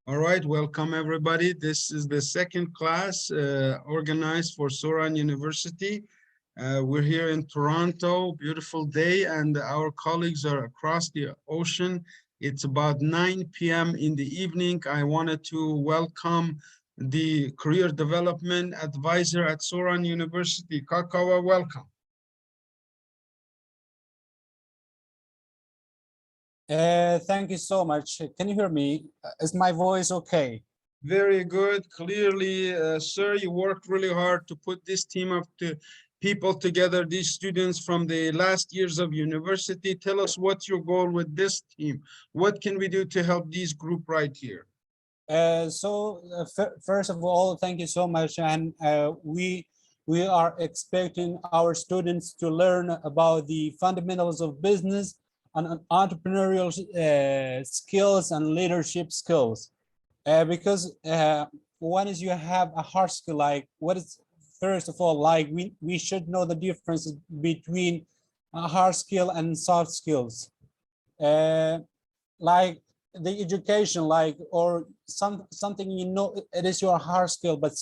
All right, welcome everybody. This is the second class organized for Soran University. We're here in Toronto, beautiful day, and our colleagues are across the ocean. It's about 9 p.m. in the evening. I wanted to welcome the Career Development Advisor at Soran University. Kakawa, welcome. Thank you so much. Can you hear me? Is my voice okay? Very good. Clearly, sir, you worked really hard to put this team of people together, these students from the last years of university. Tell us what's your goal with this team? What can we do to help this group right here? First of all, thank you so much. And we are expecting our students to learn about the fundamentals of business and entrepreneurial skills and leadership skills. Because once you have a hard skill, like what is, first of all, like we should know the difference between a hard skill and soft skills. Like the education, like, or something, you know, it is your hard skill, but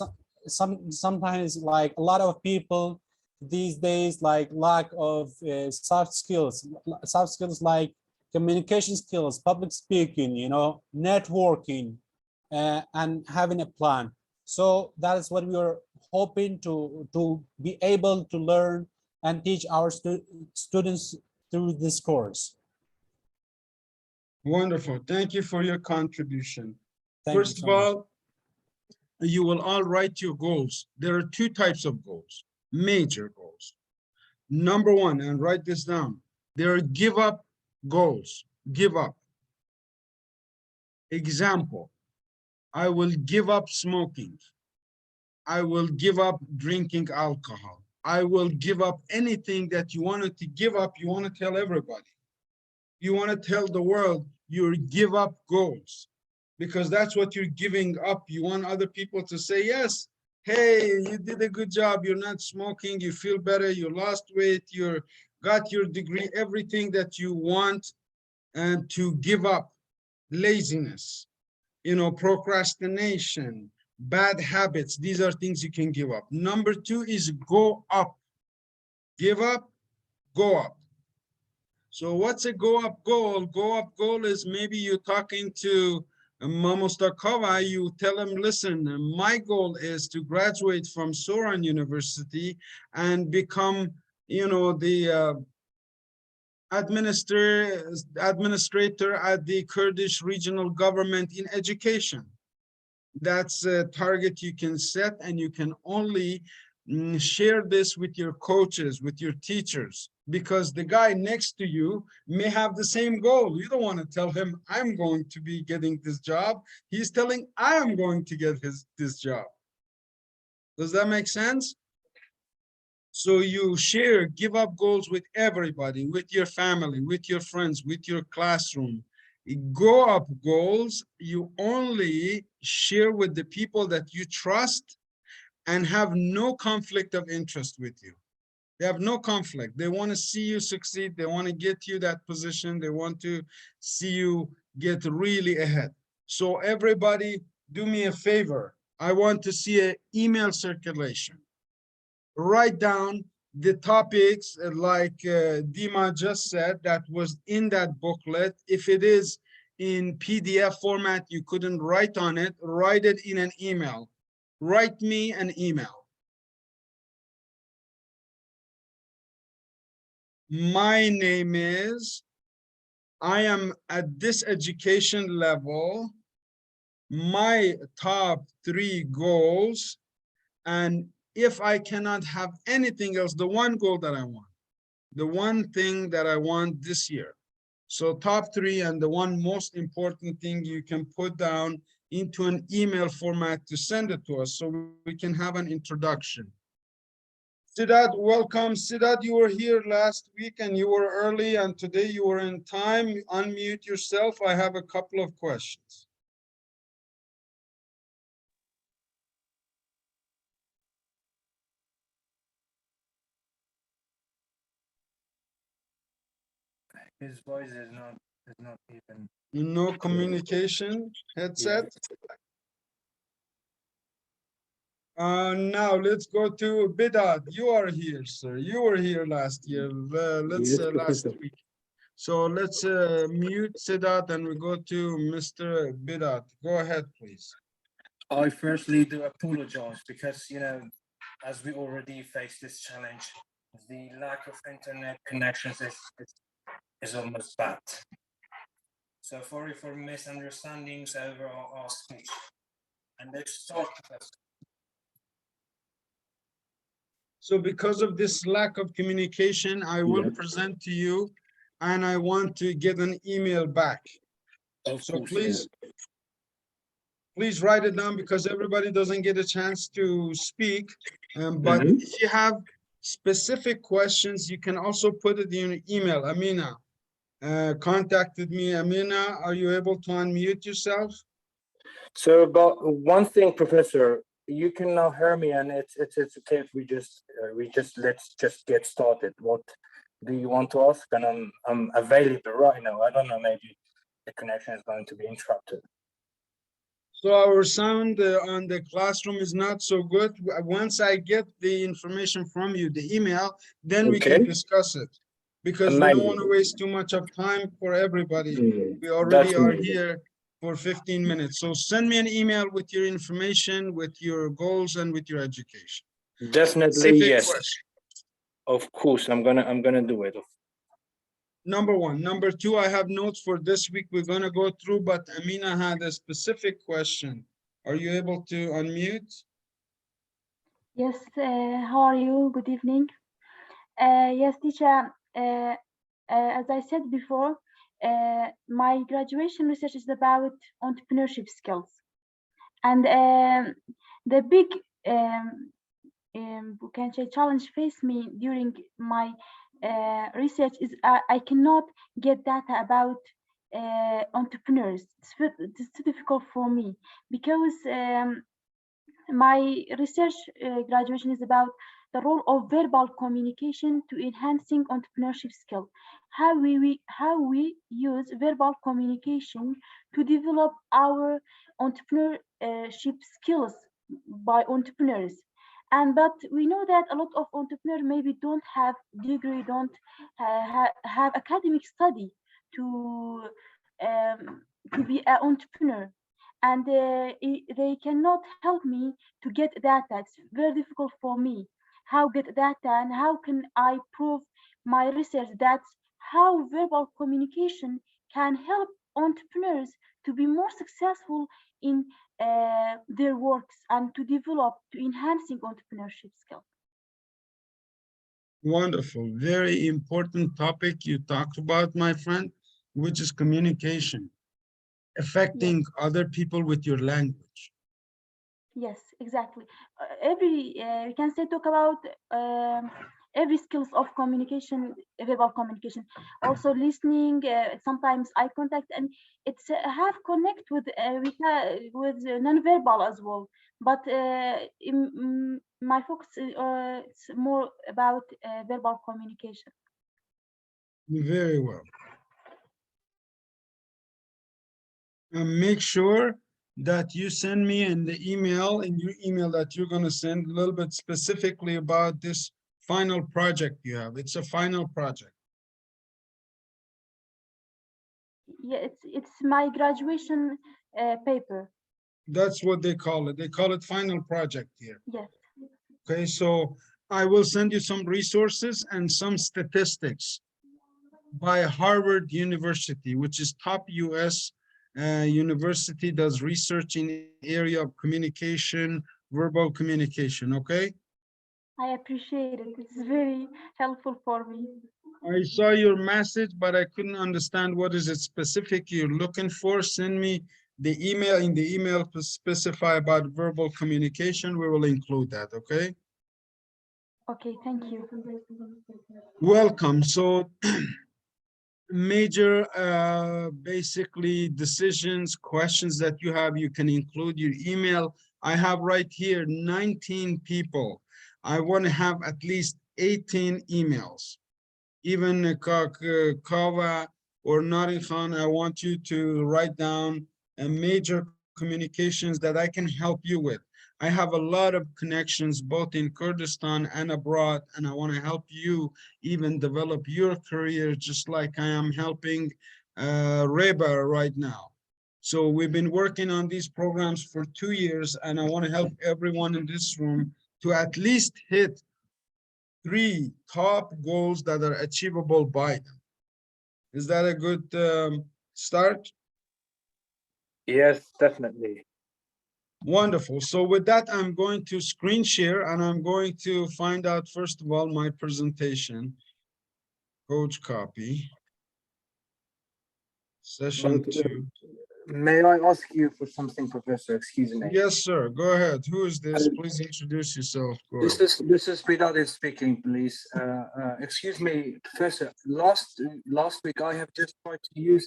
sometimes like a lot of people these days like lack of soft skills like communication skills, public speaking, you know, networking, and having a plan. So that is what we are hoping to be able to learn and teach our students through this course. Wonderful. Thank you for your contribution. First of all, you will all write your goals. There are two types of goals, major goals. Number one, and write this down, there are give up goals, give up. Example, I will give up smoking. I will give up drinking alcohol. I will give up anything that you wanted to give up. You want to tell everybody. You want to tell the world your give up goals, because that's what you're giving up. You want other people to say, yes, hey, you did a good job. You're not smoking. You feel better. You lost weight. You got your degree, everything that you want, and to give up laziness, you know, procrastination, bad habits. These are things you can give up. Number two is go up. Give up, go up. So what's a go up goal? Go up goal is maybe you're talking to Mamostakova, you tell him, listen, my goal is to graduate from Soran University and become, you know, the administrator at the Kurdish regional government in education. That's a target you can set, and you can only share this with your coaches, with your teachers, because the guy next to you may have the same goal. You don't want to tell him, I'm going to be getting this job. He's telling, I am going to get this job. Does that make sense? So you share, give up goals with everybody, with your family, with your friends, with your classroom. Go up goals, you only share with the people that you trust and have no conflict of interest with you. They have no conflict. They want to see you succeed. They want to get you that position. They want to see you get really ahead. So everybody, do me a favor. I want to see an email circulation. Write down the topics like Dima just said that was in that booklet. If it is in PDF format, you couldn't write on it, write it in an email. Write me an email. My name is, I am at this education level, my top 3 goals, and if I cannot have anything else, the one goal that I want, the one thing that I want this year. So top 3, and the one most important thing you can put down into an email format to send it to us so we can have an introduction. Siddharth, welcome. Siddharth, you were here last week and you were early, and today you were in time. Unmute yourself. I have a couple of questions. His voice is not even. No communication headset? Now let's go to Bidat. You are here, sir. You were here last year. Yes, Last Professor. week. So let's mute Sidat and we go to Mr. Bidat. Go ahead, please. I firstly do apologize because, as we already face this challenge, the lack of internet connections is almost bad. So sorry for misunderstandings over our speech. And let's start, Professor. So because of this lack of communication, I will present to you and I want to get an email back. So please write it down because everybody doesn't get a chance to speak. But if you have specific questions, you can also put it in your email. Amina contacted me. Amina, are you able to unmute yourself? So about one thing, Professor, you can now hear me, and it's okay if let's just get started. What do you want to ask? And I'm available right now. I don't know, maybe the connection is going to be interrupted. So our sound on the classroom is not so good. Once I get the information from you, the email, then we can discuss it. Because we don't want to waste too much of time for everybody. We already are here for 15 minutes. So send me an email with your information, with your goals, and with your education. Definitely, yes. Of course, I'm gonna do it. Number one. Number two, I have notes for this week we're gonna go through, but Amina had a specific question. Are you able to unmute? Yes, how are you? Good evening. Yes, teacher, as I said before, my graduation research is about entrepreneurship skills. And the big we can say challenge faced me during my research is I cannot get data about entrepreneurs. It's too difficult for me because my research graduation is about the role of verbal communication to enhancing entrepreneurship skill. How we use verbal communication to develop our entrepreneurship skills by entrepreneurs. But we know that a lot of entrepreneurs maybe don't have degree, don't have academic study to be an entrepreneur, and they cannot help me to get data. It's very difficult for me. How get data and how can I prove my research that how verbal communication can help entrepreneurs to be more successful in their works and to develop, to enhancing entrepreneurship skills. Wonderful. Very important topic you talked about, my friend, which is communication, affecting other people with your language. Yes, exactly. We can say talk about every skills of communication, verbal communication, also listening, sometimes eye contact, and it's have connect with non-verbal as well. But my focus it's more about verbal communication. Very well. And make sure that you send me in your email that you're going to send a little bit specifically about this final project you have. It's a final project. Yeah, it's my graduation paper. That's what they call it. They call it final project here. Yes. Okay, so I will send you some resources and some statistics by Harvard University, which is top US university, does research in area of communication, verbal communication, okay? I appreciate it. It's very helpful for me. I saw your message, but I couldn't understand what is it specific you're looking for. Send me the email. In the email to specify about verbal communication, we will include that, okay? Okay, thank you. Welcome. So major basically decisions, questions that you have, you can include your email. I have right here 19 people. I want to have at least 18 emails. Even Kava or Nari Khan, I want you to write down major communications that I can help you with. I have a lot of connections both in Kurdistan and abroad, and I want to help you even develop your career just like I am helping Reba right now. So we've been working on these programs for 2 years, and I want to help everyone in this room to at least hit 3 top goals that are achievable by them. Is that a good start? Yes, definitely. Wonderful. So with that, I'm going to screen share, and I'm going to find out, first of all, my presentation. Coach copy. Session But, 2. may I ask you for something, Professor? Excuse me. Yes, sir. Go ahead. Who is this? Please introduce yourself. Go ahead. This is without it speaking, please. Excuse me, Professor. Last week I have just tried to use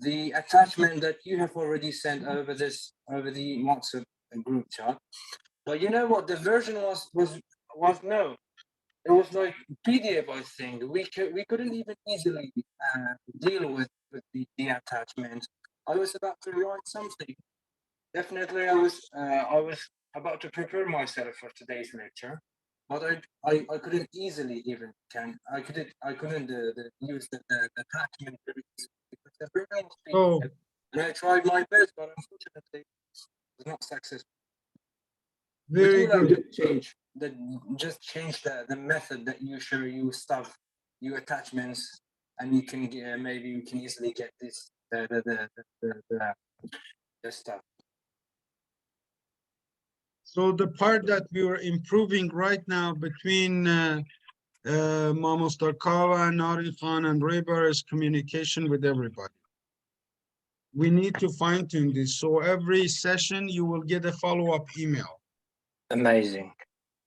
the attachment that you have already sent over the WhatsApp group chat. But you know what? The version was no. It was like PDF, I think. We couldn't even easily deal with the attachment. I was about to write something. Definitely, I was about to prepare myself for today's lecture, but I couldn't easily even I couldn't use the attachment very easily because the version was Oh, PDF, and I tried my best, but unfortunately, it was not successful. Would very you like good. to change the method that you share your stuff, your attachments, and you can get, maybe you can easily get this the stuff. So the part that we are improving right now between Mama Starkova and Arif and Reba is communication with everybody. We need to fine tune this. So every session you will get a follow-up email. Amazing.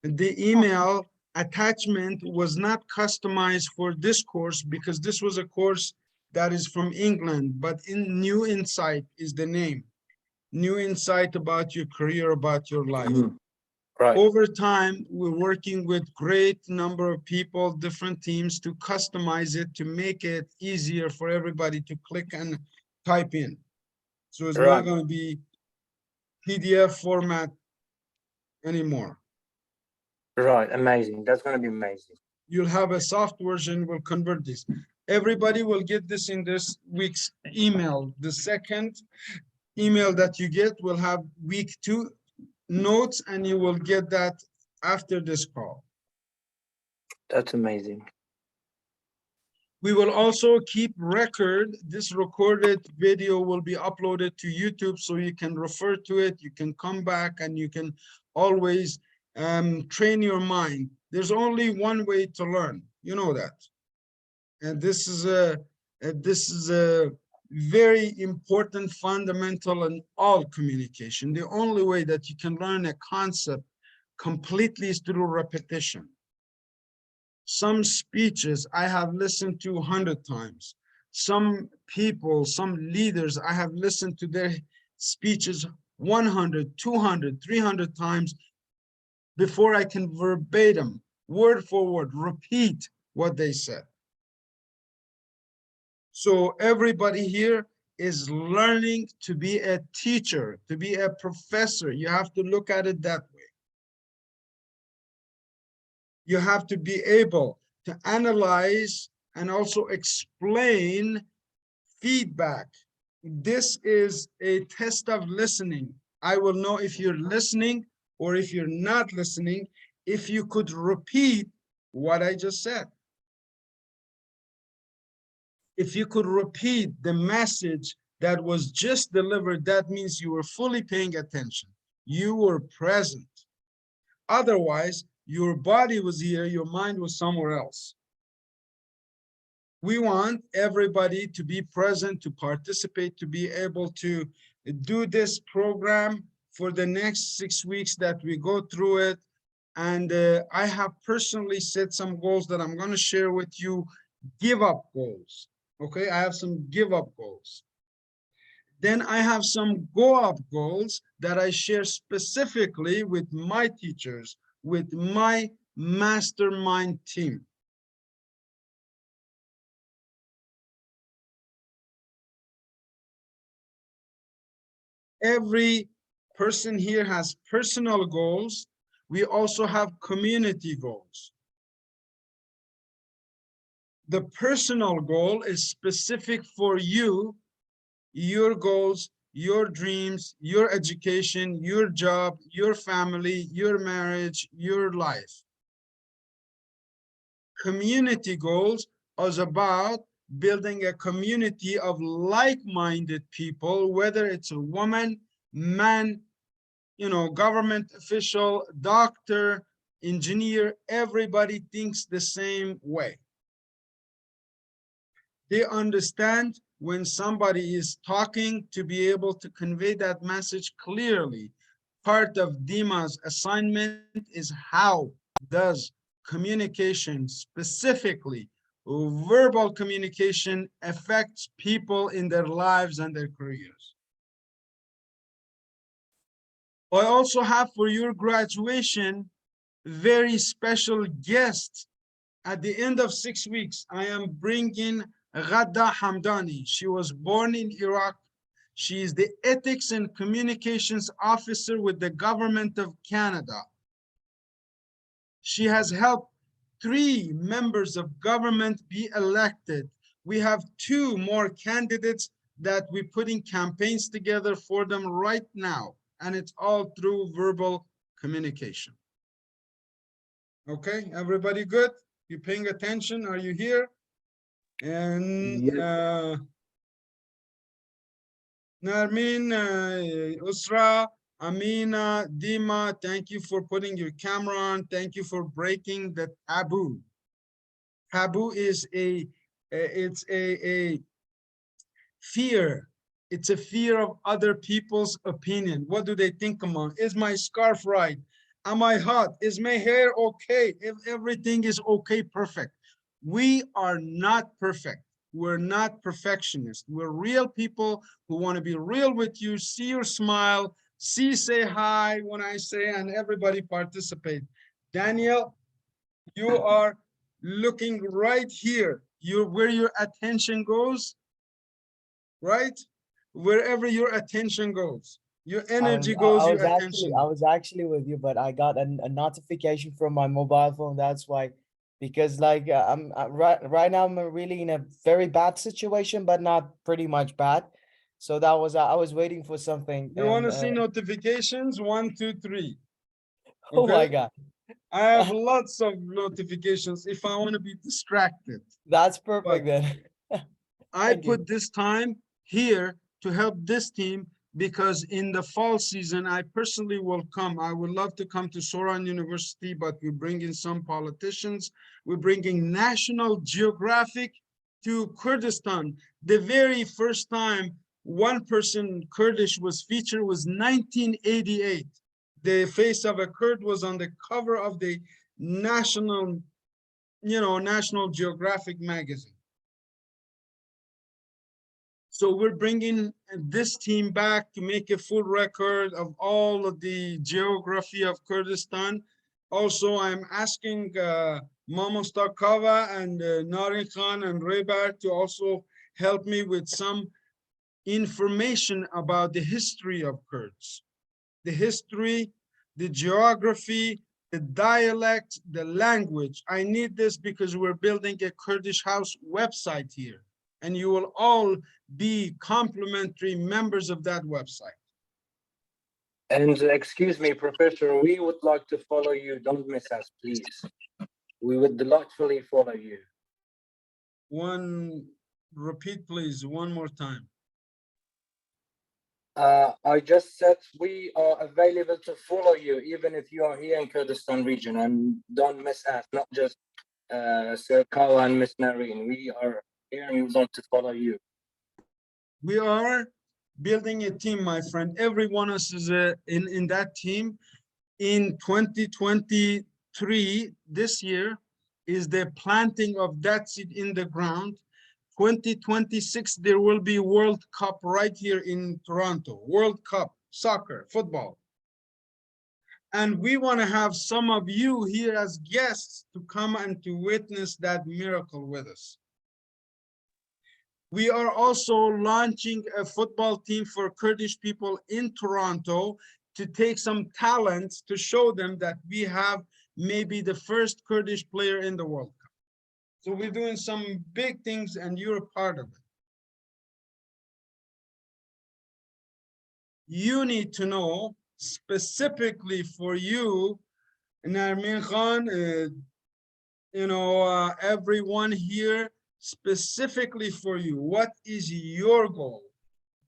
The email attachment was not customized for this course because this was a course that is from England, but in New Insight is the name. New insight about your career, about your life. Right. Over time, we're working with great number of people, different teams to customize it, to make it easier for everybody to click and type in. So it's not going to be PDF format anymore. Right. Amazing. That's going to be amazing. You'll have a soft version, will convert this. Everybody will get this in this week's email. The second email that you get will have week 2 notes, and you will get that after this call. That's amazing. We will also keep record. This recorded video will be uploaded to YouTube, so you can refer to it. You can come back and you can always train your mind. There's only one way to learn. You know that. And this is a very important fundamental in all communication. The only way that you can learn a concept completely is through repetition. Some speeches I have listened to 100 times. Some people, some leaders, I have listened to their speeches 100, 200, 300 times before I can verbatim, word for word, repeat what they said. So everybody here is learning to be a teacher, to be a professor. You have to look at it that way. You have to be able to analyze and also explain feedback. This is a test of listening. I will know if you're listening or if you're not listening, if you could repeat what I just said. If you could repeat the message that was just delivered, that means you were fully paying attention. You were present. Otherwise, your body was here, your mind was somewhere else. We want everybody to be present, to participate, to be able to do this program for the next 6 weeks that we go through it. And I have personally set some goals that I'm going to share with you, give up goals. Okay, I have some give up goals. Then I have some go up goals that I share specifically with my teachers, with my mastermind team. Every person here has personal goals. We also have community goals. The personal goal is specific for you, your goals, your dreams, your education, your job, your family, your marriage, your life. Community goals is about building a community of like-minded people, whether it's a woman, man, you know, government official, doctor, engineer, everybody thinks the same way. They understand when somebody is talking to be able to convey that message clearly. Part of Dima's assignment is how does communication, specifically verbal communication, affects people in their lives and their careers. I also have for your graduation very special guest. At the end of 6 weeks, I am bringing Ghadda Hamdani. She was born in Iraq. She is the Ethics and Communications Officer with the Government of Canada. She has helped 3 members of government be elected. We have 2 more candidates that we're putting campaigns together for them right now, and it's all through verbal communication. Okay, everybody good? You paying attention? Are you here? And Narmin, Usra, Amina, Dima, thank you for putting your camera on. Thank you for breaking the taboo. Taboo is it's a fear. It's a fear of other people's opinion. What do they think about? Is my scarf right? Am I hot? Is my hair okay? If everything is okay, perfect. We are not perfect. We're not perfectionists. We're real people who want to be real with you, see your smile, say hi when I say, and everybody participate. Daniel, you are looking right here. You're where your attention goes, right? Wherever your attention goes, your energy goes, your attention. I was actually with you, but I got a notification from my mobile phone. That's why, because like right now I'm really in a very bad situation, but not pretty much bad. So that was I was waiting for something. You want to see notifications? 1, 2, 3. Okay? Oh my God. I have lots of notifications if I want to be distracted. That's perfect then. I put this time here to help this team because in the fall season, I personally will come. I would love to come to Soran University, but we bring in some politicians. We're bringing National Geographic to Kurdistan. The very first time one person Kurdish was featured was 1988. The face of a Kurd was on the cover of the National Geographic magazine. So we're bringing this team back to make a full record of all of the geography of Kurdistan. Also, I'm asking Mama Starkova and Narin Khan and Rebar to also help me with some information about the history of Kurds. The history, the geography, the dialect, the language. I need this because we're building a Kurdish house website here, and you will all be complimentary members of that website. And excuse me, Professor, we would like to follow you. Don't miss us, please. We would delightfully follow you. Repeat, please, one more time. I just said we are available to follow you, even if you are here in Kurdistan region, and don't miss us, not just Sir Kawa and Miss Nareen. We are here and we want to follow you. We are building a team, my friend. Every one of us is in that team. In 2023, this year, is the planting of that seed in the ground. 2026, there will be World Cup right here in Toronto. World Cup, soccer, football. And we want to have some of you here as guests to come and to witness that miracle with us. We are also launching a football team for Kurdish people in Toronto to take some talents to show them that we have maybe the first Kurdish player in the World Cup. So we're doing some big things and you're a part of it. You need to know specifically for you, Narmin Khan, everyone here, specifically for you, what is your goal?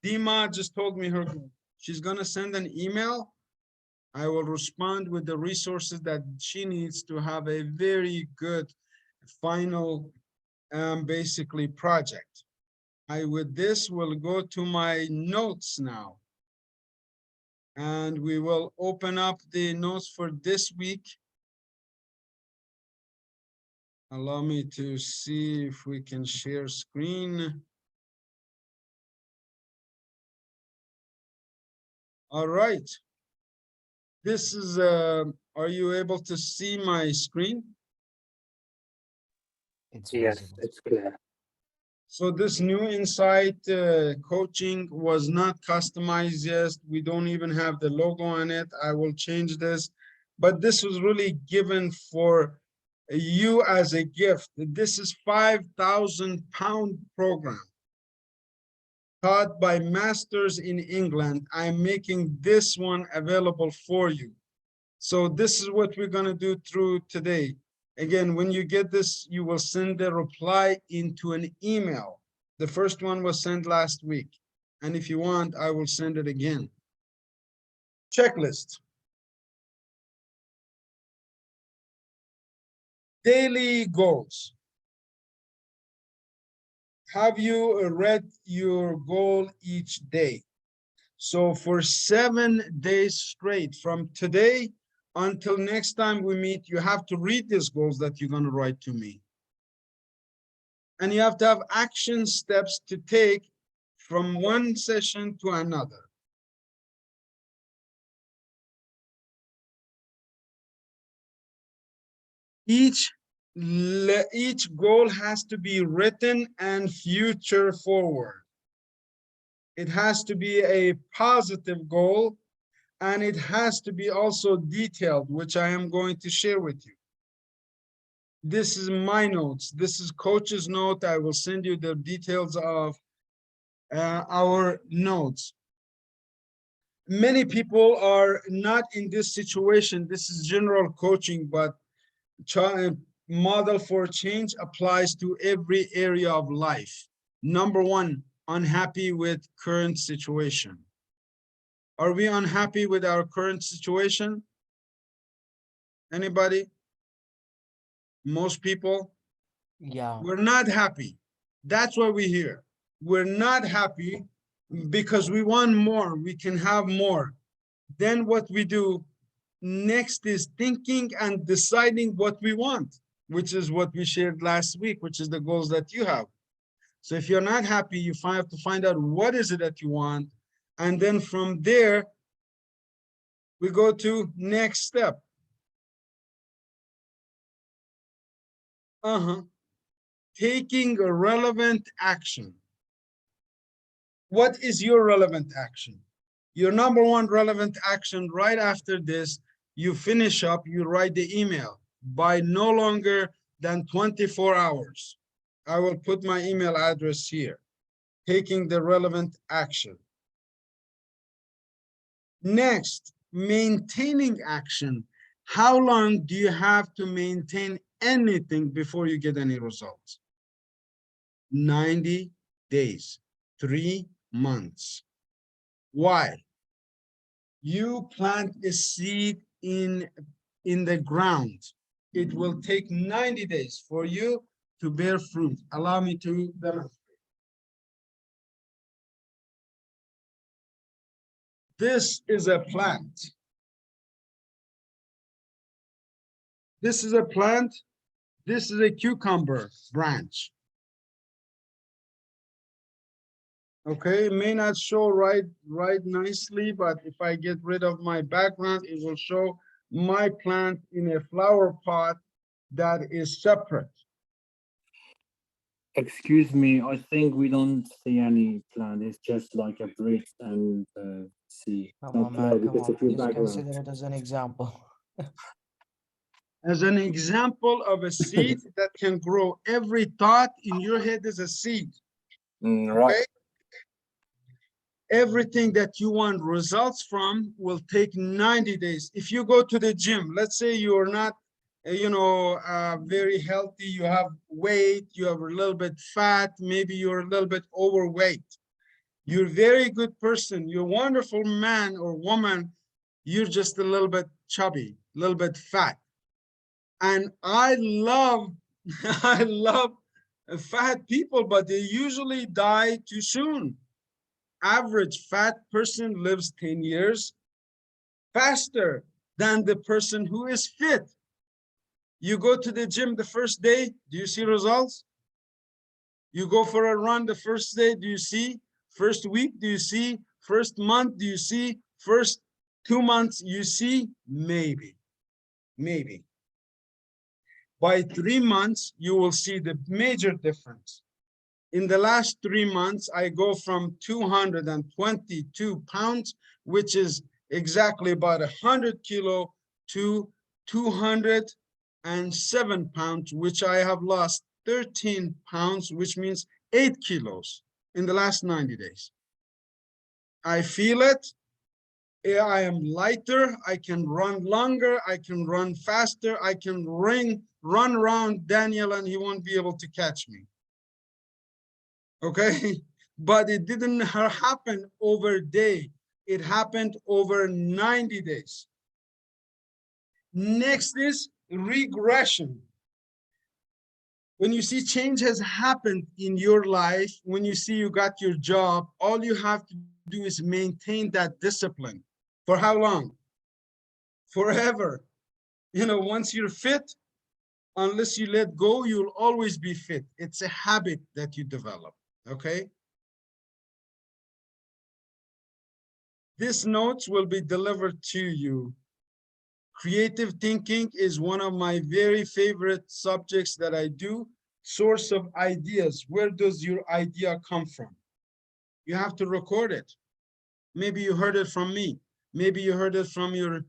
Dima just told me her goal. She's gonna send an email. I will respond with the resources that she needs to have a very good final, basically project. With this will go to my notes now. And we will open up the notes for this week. Allow me to see if we can share screen. All right. This is, are you able to see my screen? It's Yes, visible. it's clear. So this new insight coaching was not customized yet. We don't even have the logo on it. I will change this, but this was really given for you as a gift. This is £5,000 program taught by masters in England. I'm making this one available for you. So this is what we're gonna do through today. Again, when you get this, you will send the reply into an email. The first one was sent last week. And if you want, I will send it again. Checklist. Daily goals. Have you read your goal each day? So for 7 days straight, from today until next time we meet, you have to read these goals that you're gonna write to me. And you have to have action steps to take from one session to another. Each goal has to be written and future forward. It has to be a positive goal, and it has to be also detailed, which I am going to share with you. This is my notes. This is coach's note. I will send you the details of our notes. Many people are not in this situation. This is general coaching, but model for change applies to every area of life. Number one, unhappy with current situation. Are we unhappy with our current situation? Anybody? Most people? Yeah. We're not happy. That's why we're here. We're not happy because we want more. We can have more. Then what we do next is thinking and deciding what we want, which is what we shared last week, which is the goals that you have. So if you're not happy, you have to find out what is it that you want. And then from there, we go to next step. Taking a relevant action. What is your relevant action? Your number one relevant action right after this, you finish up, you write the email by no longer than 24 hours. I will put my email address here. Taking the relevant action. Next, maintaining action. How long do you have to maintain anything before you get any results? 90 days, 3 months. Why? You plant a seed in the ground. It will take 90 days for you to bear fruit. Allow me to demonstrate. This is a plant. This is a plant. This is a cucumber branch. Okay, it may not show right nicely, but if I get rid of my background, it will show my plant in a flower pot that is separate. Excuse me, I think we don't see any plant. It's just like a brick and sea. Come No on, man. plant Come because on. of your Just background. consider it as an example. As an example of a seed that can grow, every thought in your head is a seed. Right. Okay? Everything that you want results from will take 90 days. If you go to the gym, let's say you are not, very healthy, you have weight, you have a little bit fat, maybe you're a little bit overweight. You're a very good person, you're a wonderful man or woman, you're just a little bit chubby, a little bit fat. And I love, I love fat people, but they usually die too soon. Average fat person lives 10 years faster than the person who is fit. You go to the gym the first day, do you see results? You go for a run the first day, do you see? First week, do you see? First month, do you see? First 2 months, you see? Maybe, maybe. By 3 months, you will see the major difference. In the last 3 months, I go from 222 pounds, which is exactly about 100 kilo, to 207 pounds, which I have lost 13 pounds, which means 8 kilos in the last 90 days. I feel it. I am lighter. I can run longer. I can run faster. I can run around Daniel and he won't be able to catch me. Okay, but it didn't happen over a day. It happened over 90 days. Next is regression. When you see change has happened in your life, when you see you got your job, all you have to do is maintain that discipline. For how long? Forever. Once you're fit, unless you let go, you'll always be fit. It's a habit that you develop, okay? These notes will be delivered to you. Creative thinking is one of my very favorite subjects that I do. Source of ideas. Where does your idea come from? You have to record it. Maybe you heard it from me. Maybe you heard it from your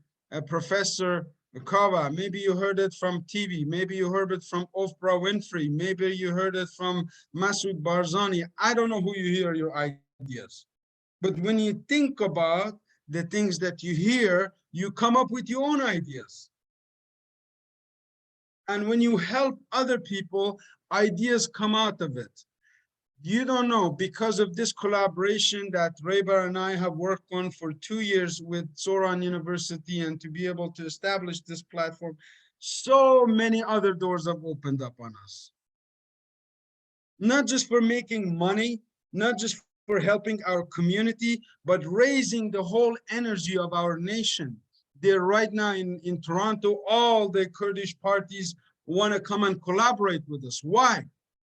professor Kava. Maybe you heard it from TV. Maybe you heard it from Oprah Winfrey. Maybe you heard it from Masoud Barzani. I don't know who you hear your ideas. But when you think about the things that you hear, you come up with your own ideas. And when you help other people, ideas come out of it. You don't know, because of this collaboration that Reba and I have worked on for 2 years with Soran University, and to be able to establish this platform, so many other doors have opened up on us. Not just for making money, not just for helping our community, but raising the whole energy of our nation. They're right now in Toronto, all the Kurdish parties want to come and collaborate with us. Why?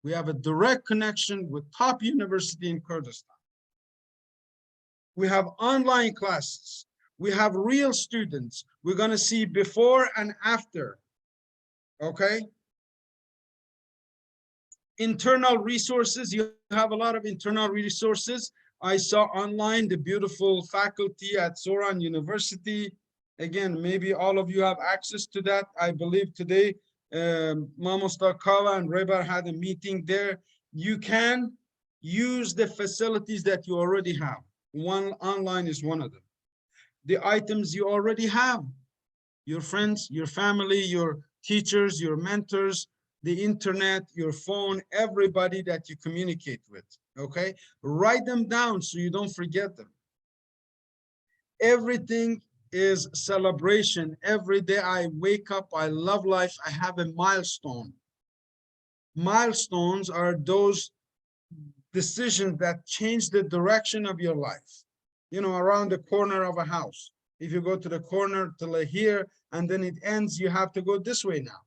We have a direct connection with top university in Kurdistan. We have online classes. We have real students. We're going to see before and after. Okay? Internal resources. You have a lot of internal resources. I saw online the beautiful faculty at Soran University. Again, maybe all of you have access to that. I believe today, Mamosta Kala and Rebar had a meeting there. You can use the facilities that you already have. One online is one of them. The items you already have, your friends, your family, your teachers, your mentors, the internet, your phone, everybody that you communicate with, okay? Write them down so you don't forget them. Everything is celebration. Every day I wake up, I love life, I have a milestone. Milestones are those decisions that change the direction of your life. Around the corner of a house. If you go to the corner till here and then it ends, you have to go this way now.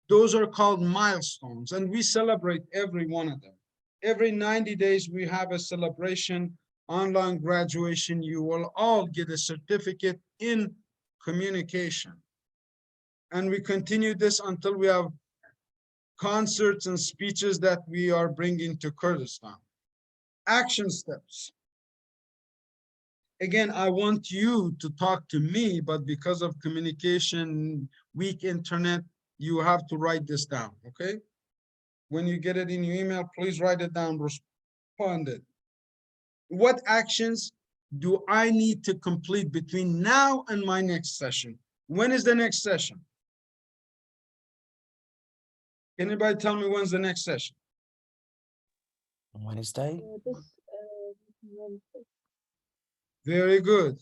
Those are called milestones, and we celebrate every one of them. Every 90 days, we have a celebration, online graduation. You will all get a certificate in communication. And we continue this until we have concerts and speeches that we are bringing to Kurdistan. Action steps. Again, I want you to talk to me, but because of communication, weak internet, you have to write this down, okay? When you get it in your email, please write it down, respond it. What actions do I need to complete between now and my next session? When is the next session? Anybody tell me when's the next session? Wednesday. Very good.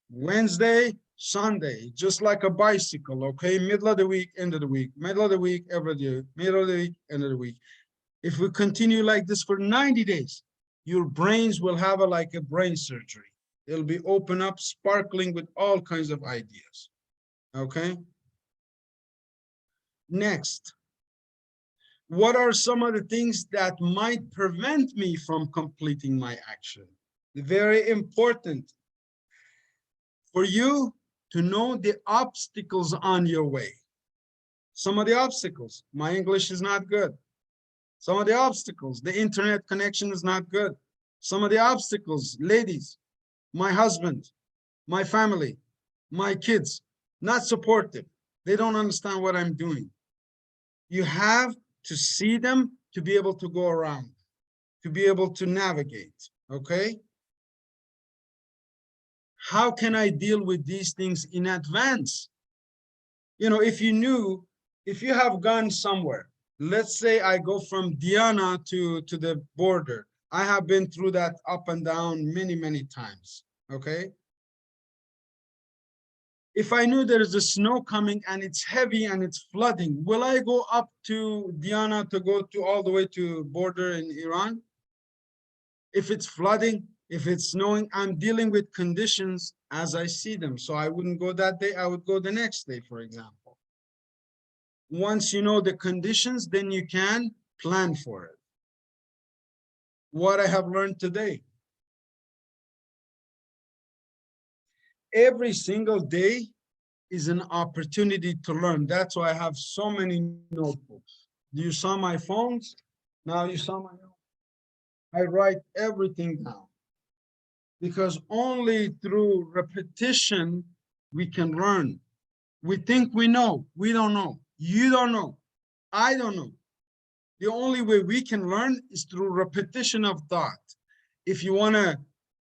Wednesday, Sunday, just like a bicycle, okay? Middle of the week, end of the week, middle of the week, every day, middle of the week, end of the week. If we continue like this for 90 days, your brains will have like a brain surgery. It'll be open up, sparkling with all kinds of ideas, okay? Next, what are some of the things that might prevent me from completing my action? Very important for you to know the obstacles on your way. Some of the obstacles, my English is not good. Some of the obstacles, the internet connection is not good. Some of the obstacles, ladies, my husband, my family, my kids, not supportive. They don't understand what I'm doing. You have to see them to be able to go around, to be able to navigate, okay? How can I deal with these things in advance? You know, if you knew, if you have gone somewhere, let's say I go from Diana to the border. I have been through that up and down many, many times, okay? If I knew there is a snow coming and it's heavy and it's flooding, will I go up to Diana to go to all the way to border in Iran? If it's flooding, if it's snowing, I'm dealing with conditions as I see them. So I wouldn't go that day, I would go the next day, for example. Once you know the conditions, then you can plan for it. What I have learned today. Every single day is an opportunity to learn. That's why I have so many notebooks. You saw my phones, now you saw my notebooks. I write everything down because only through repetition we can learn. We think we know, we don't know. You don't know, I don't know. The only way we can learn is through repetition of thought. If you want to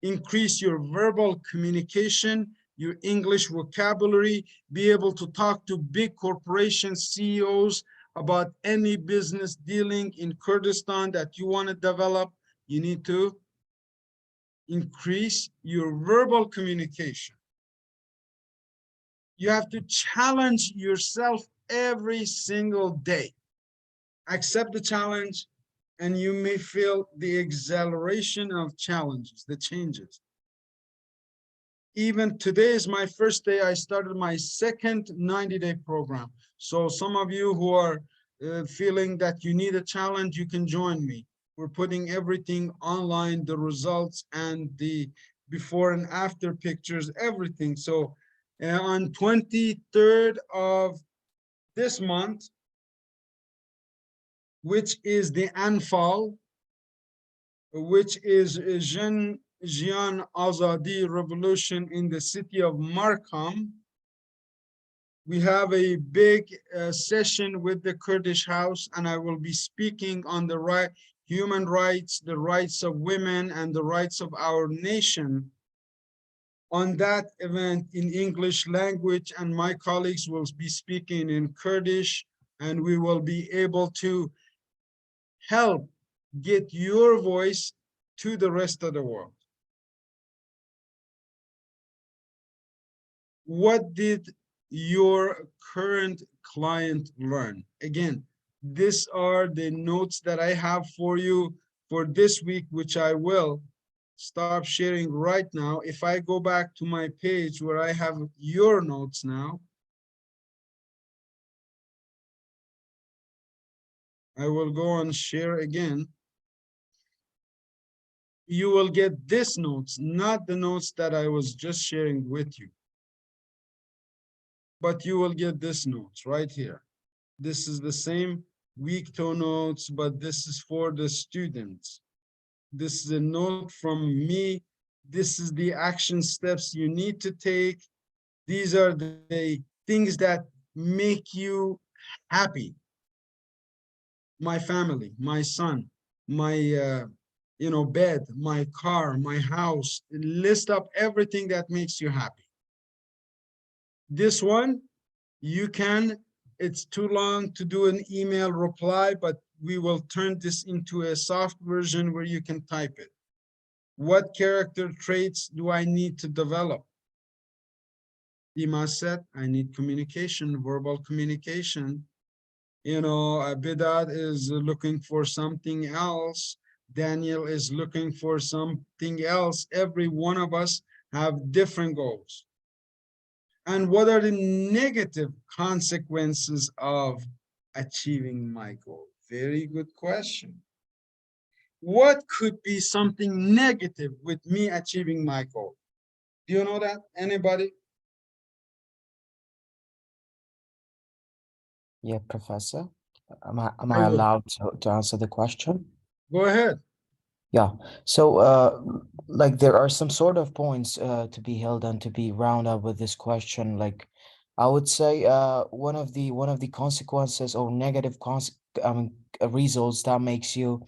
increase your verbal communication, your English vocabulary, be able to talk to big corporation CEOs about any business dealing in Kurdistan that you want to develop, you need to increase your verbal communication. You have to challenge yourself every single day. Accept the challenge, and you may feel the exhilaration of challenges, the changes. Even today is my first day. I started my second 90-day program. So some of you who are feeling that you need a challenge, you can join me. We're putting everything online, the results and the before and after pictures, everything. So on 23rd of this month, which is the Anfal, which is Jian Azadi Revolution in the city of Markham. We have a big session with the Kurdish House, and I will be speaking on the human rights, the rights of women, and the rights of our nation on that event in English language, and my colleagues will be speaking in Kurdish, and we will be able to help get your voice to the rest of the world. What did your current client learn? Again, these are the notes that I have for you for this week, which I will stop sharing right now. If I go back to my page where I have your notes now, I will go and share again. You will get this notes, not the notes that I was just sharing with you. But you will get this notes right here. This is the same weak tone notes, but this is for the students. This is a note from me. This is the action steps you need to take. These are the things that make you happy. My family, my son, my bed, my car, my house. List up everything that makes you happy. This one, you can, it's too long to do an email reply, but we will turn this into a soft version where you can type it. What character traits do I need to develop? Ima said, I need communication, verbal communication. Bidat is looking for something else. Daniel is looking for something else. Every one of us have different goals. And what are the negative consequences of achieving my goal? Very good question. What could be something negative with me achieving my goal? Do you know that? Anybody? Yeah, Professor. Am I I will. allowed to answer the question? Go ahead. Yeah. So like there are some sort of points to be held and to be round up with this question. Like I would say one of the consequences or negative results that makes you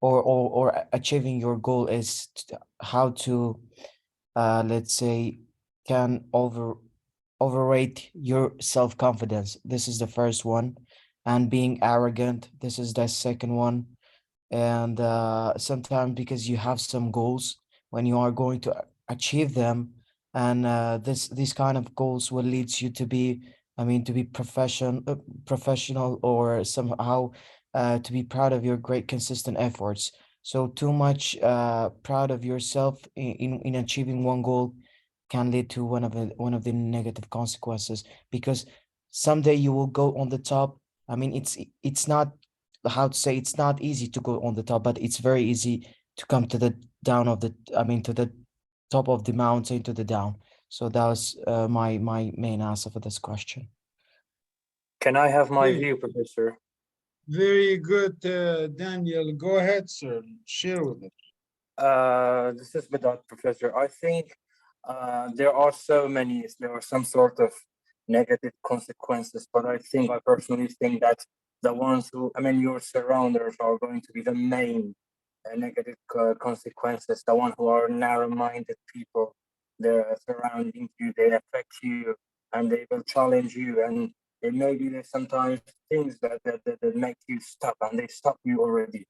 or achieving your goal is how to let's say can overrate your self-confidence. This is the first one. And being arrogant, this is the second one. And sometimes because you have some goals, when you are going to achieve them, and these kind of goals will lead you to be, I mean, to be professional, or somehow to be proud of your great consistent efforts. So too much proud of yourself in achieving one goal can lead to one of the negative consequences, because someday you will go on the top. I mean, it's not, how to say, it's not easy to go on the top, but it's very easy to come to the down of the, I mean, to the top of the mountain, to the down. So that was my main answer for this question. Can I have my Okay. view, Professor? Very good, Daniel. Go ahead, sir. Share with us. This is without Professor. I think there are there are some sort of negative consequences, but I personally think that the ones who, I mean, your surrounders are going to be the main negative consequences. The one who are narrow-minded people, they're surrounding you, they affect you, and they will challenge you, and it maybe there's sometimes things that make you stop, and they stop you already.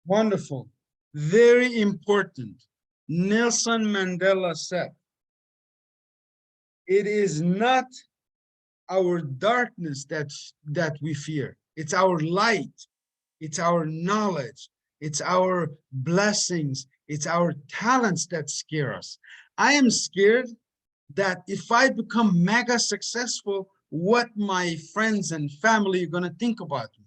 Wonderful. Very important. Nelson Mandela said, it is not our darkness that we fear. It's our light. It's our knowledge. It's our blessings. It's our talents that scare us. I am scared that if I become mega successful, what my friends and family are going to think about me.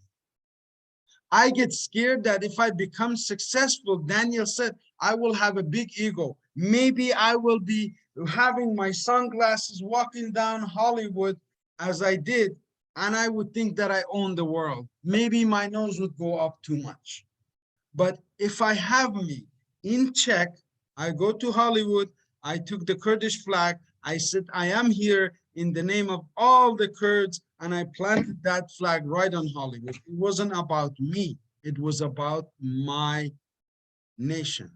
I get scared that if I become successful, Daniel said, I will have a big ego. Maybe I will be having my sunglasses walking down Hollywood as I did, and I would think that I own the world. Maybe my nose would go up too much. But if I have me in check, I go to Hollywood, I took the Kurdish flag, I said, I am here in the name of all the Kurds, and I planted that flag right on Hollywood. It wasn't about me, it was about my nation.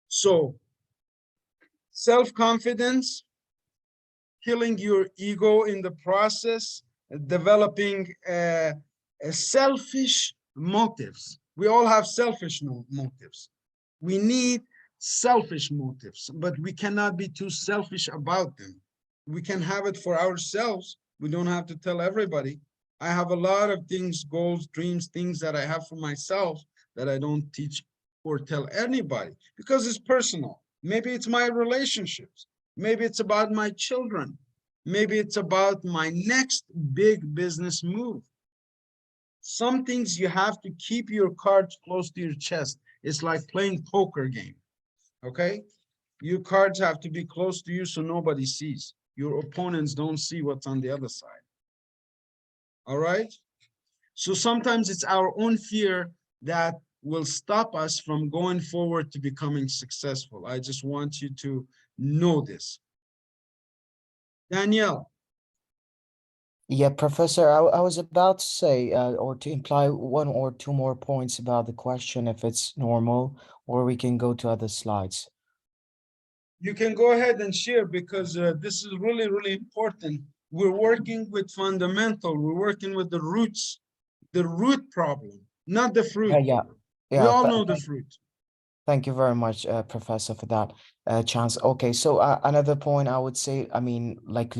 So, self-confidence, killing your ego in the process, developing selfish motives. We all have selfish motives. We need selfish motives, but we cannot be too selfish about them. We can have it for ourselves. We don't have to tell everybody. I have a lot of things, goals, dreams, things that I have for myself that I don't teach or tell anybody because it's personal. Maybe it's my relationships. Maybe it's about my children. Maybe it's about my next big business move. Some things you have to keep your cards close to your chest. It's like playing poker game, okay? Your cards have to be close to you so nobody sees. Your opponents don't see what's on the other side. All right. So sometimes it's our own fear that will stop us from going forward to becoming successful. I just want you to know this. Danielle. Yeah, Professor, I was about to say, or to imply one or two more points about the question, if it's normal, or we can go to other slides. You can go ahead and share because this is really, really important. We're working with fundamental, we're working with the roots, the root problem, not the fruit. Yeah, We yeah. all know the fruit. Thank you very much, Professor, for that chance. Okay, so another point I would say, I mean, like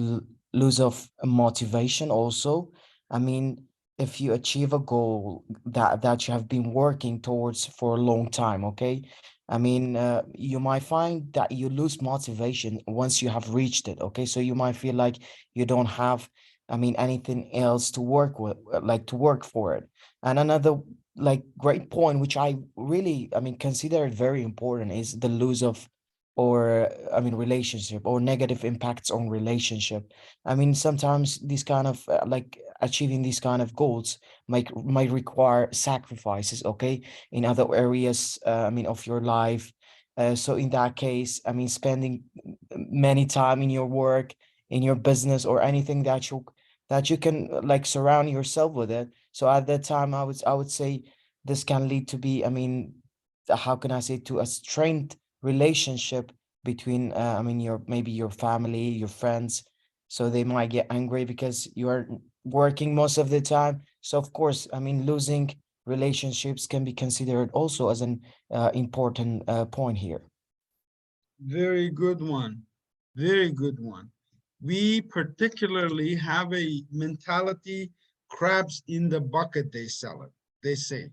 lose of motivation also. I mean, if you achieve a goal that you have been working towards for a long time, okay? I mean, you might find that you lose motivation once you have reached it, okay? So you might feel like you don't have, I mean, anything else to work with, like to work for it. And another like great point, which I really, I mean, consider it very important, is the lose of, or I mean, relationship or negative impacts on relationship. I mean, sometimes these kind of like achieving these kind of goals might require sacrifices, okay, in other areas, I mean, of your life. So in that case, I mean, spending many time in your work, in your business, or anything that you can like surround yourself with it. So at that time, I would say this can lead to be, I mean, how can I say, to a strained relationship between, I mean, your maybe your family, your friends. So they might get angry because you are working most of the time. So of course, I mean, losing relationships can be considered also as an important point here. Very good one. Very good one. We particularly have a mentality, crabs in the bucket, they sell it. They say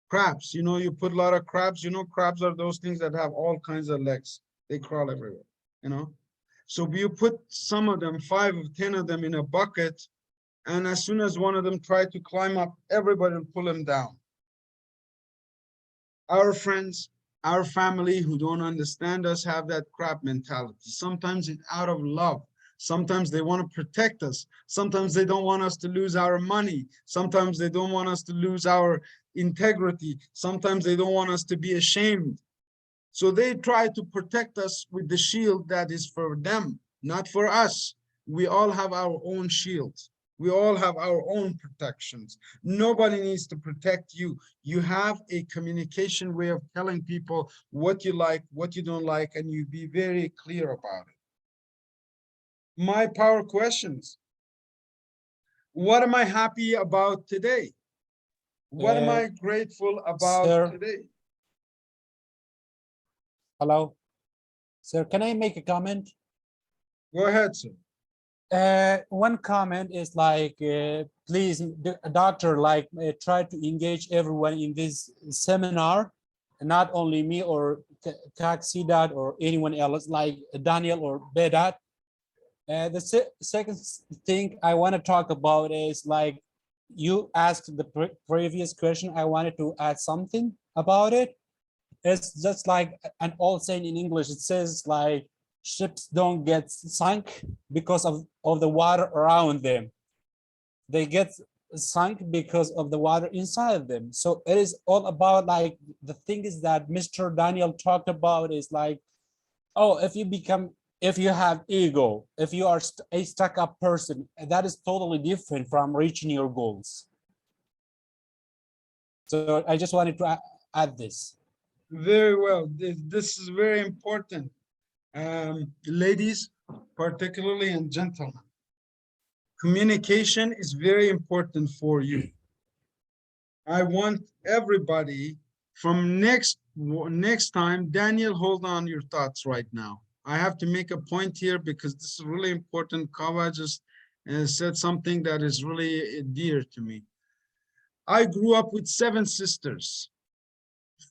crabs, you know, you put a lot of crabs, you know, crabs are those things that have all kinds of legs. They crawl everywhere, you know. So you put some of them, 5 or 10 of them in a bucket, and as soon as one of them try to climb up, everybody will pull him down. Our friends, our family who don't understand us have that crab mentality. Sometimes it's out of love. Sometimes they want to protect us. Sometimes they don't want us to lose our money. Sometimes they don't want us to lose our integrity. Sometimes they don't want us to be ashamed. So they try to protect us with the shield that is for them, not for us. We all have our own shields. We all have our own protections. Nobody needs to protect you. You have a communication way of telling people what you like, what you don't like, and you be very clear about it. My power questions. What am I happy about today? What am I grateful about Sir, today? hello. Sir, can I make a comment? Go ahead, sir. One comment is like, please, doctor, like try to engage everyone in this seminar, not only me or Kaksidat or anyone else like Daniel or Bedat. The second thing I want to talk about is like, you asked the previous question, I wanted to add something about it. It's just like an old saying in English. It says like, ships don't get sunk because of the water around them. They get sunk because of the water inside them. So it is all about like, the thing is that Mr. Daniel talked about is like, oh, if you have ego, if you are a stuck up person, that is totally different from reaching your goals. So I just wanted to add this. Very well. This is very important. Ladies, particularly, and gentlemen, communication is very important for you. I want everybody from next time, Daniel, hold on your thoughts right now. I have to make a point here because this is really important. Kawa just said something that is really dear to me. I grew up with 7 sisters.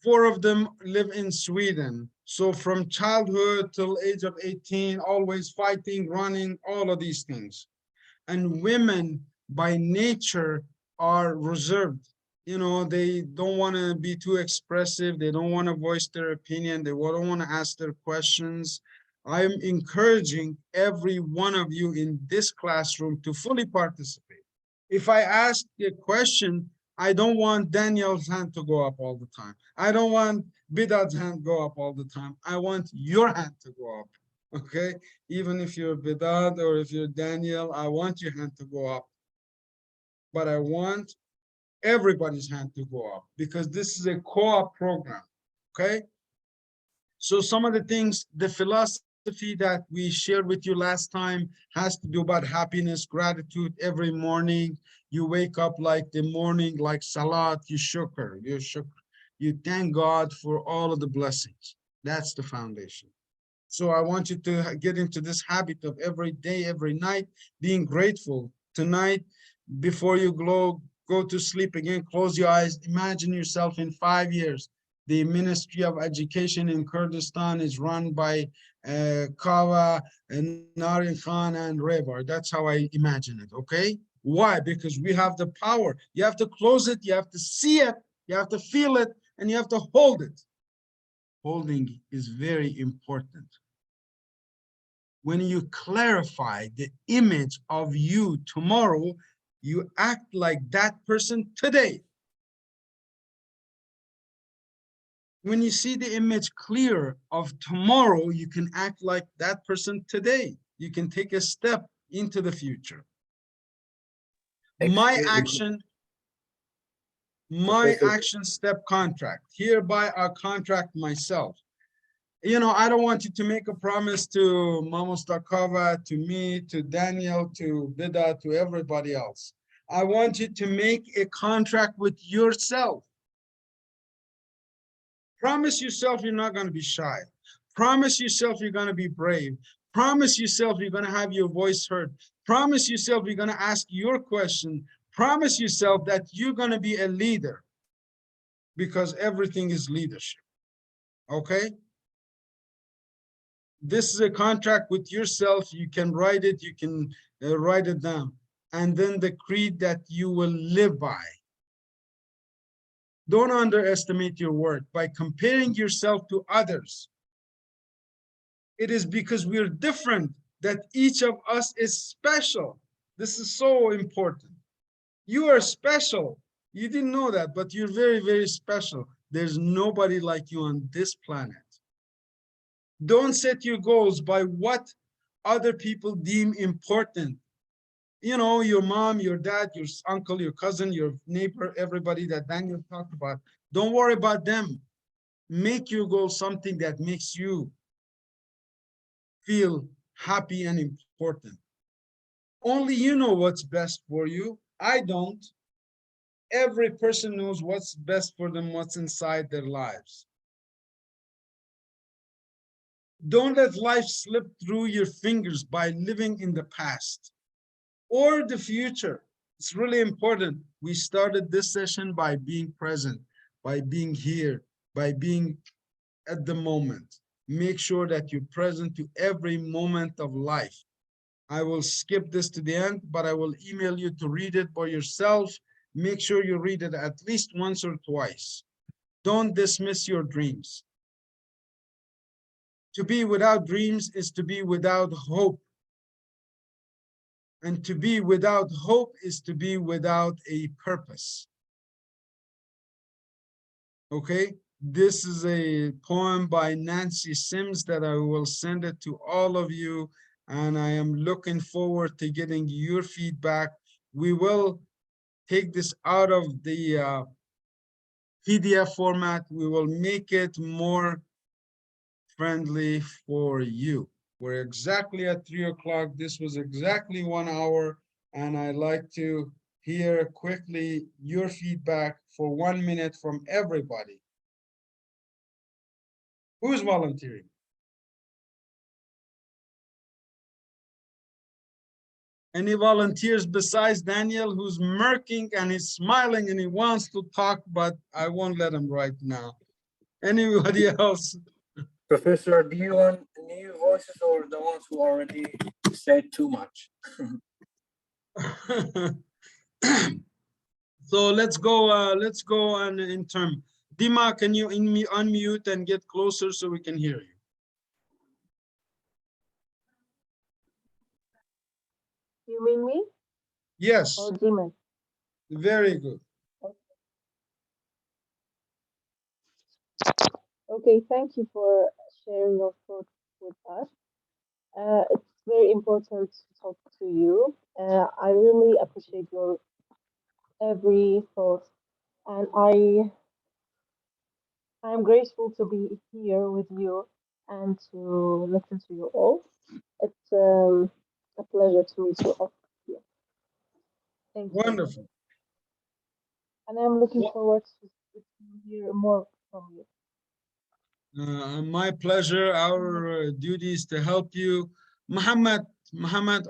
4 of them live in Sweden. So from childhood till age of 18, always fighting, running, all of these things. And women by nature are reserved. You know, they don't want to be too expressive. They don't want to voice their opinion. They don't want to ask their questions. I'm encouraging every one of you in this classroom to fully participate. If I ask a question, I don't want Daniel's hand to go up all the time. I don't want Bidad's hand go up all the time. I want your hand to go up. Okay? Even if you're Bidad or if you're Daniel, I want your hand to go up. But I want everybody's hand to go up because this is a co-op program. Okay? So some of the things, the philosophy that we shared with you last time has to do about happiness, gratitude. Every morning you wake up like the morning, like salat, you shukr, you thank God for all of the blessings. That's the foundation. So I want you to get into this habit of every day, every night, being grateful. Tonight, before you go to sleep again, close your eyes, imagine yourself in 5 years. The Ministry of Education in Kurdistan is run by Kawa, and Narin Khan, and Rebar. That's how I imagine it, okay? Why? Because we have the power. You have to close it, you have to see it, you have to feel it, and you have to hold it. Holding is very important. When you clarify the image of you tomorrow, you act like that person today. When you see the image clear of tomorrow, you can act like that person today. You can take a step into the future. My action step contract. Hereby I contract myself. You know, I don't want you to make a promise to Mama Stakova, to me, to Daniel, to Bida, to everybody else. I want you to make a contract with yourself. Promise yourself you're not going to be shy. Promise yourself you're going to be brave. Promise yourself you're going to have your voice heard. Promise yourself you're going to ask your question. Promise yourself that you're going to be a leader, because everything is leadership. Okay? This is a contract with yourself. You can write it. You can write it down. And then the creed that you will live by. Don't underestimate your worth by comparing yourself to others. It is because we're different that each of us is special. This is so important. You are special. You didn't know that, but you're very, very special. There's nobody like you on this planet. Don't set your goals by what other people deem important. You know, your mom, your dad, your uncle, your cousin, your neighbor, everybody that Daniel talked about. Don't worry about them. Make your goal something that makes you feel happy and important. Only you know what's best for you. I don't. Every person knows what's best for them, what's inside their lives. Don't let life slip through your fingers by living in the past or the future. It's really important. We started this session by being present, by being here, by being at the moment. Make sure that you're present to every moment of life. I will skip this to the end, but I will email you to read it by yourself. Make sure you read it at least once or twice. Don't dismiss your dreams. To be without dreams is to be without hope. And to be without hope is to be without a purpose. Okay? This is a poem by Nancy Sims that I will send it to all of you. And I am looking forward to getting your feedback. We will take this out of the PDF format. We will make it more friendly for you. We're exactly at 3 o'clock. This was exactly 1 hour. And I'd like to hear quickly your feedback for 1 minute from everybody. Who's volunteering? Any volunteers besides Daniel, who's murking and he's smiling and he wants to talk, but I won't let him right now. Anybody else? Professor, do you want new voices or the ones who already said too much? So let's go on in term. Dima, can you unmute and get closer so we can hear you? You mean me? Yes. Or Jimin? Very good. Okay, thank you for sharing your thoughts with us. It's very important to talk to you. I really appreciate your every thought, and I'm grateful to be here with you and to listen to you all. It's a pleasure to meet you all here. Thank you, Wonderful. and I'm looking Well, forward to hear more from you. my pleasure. Our duty is to help you. Muhammad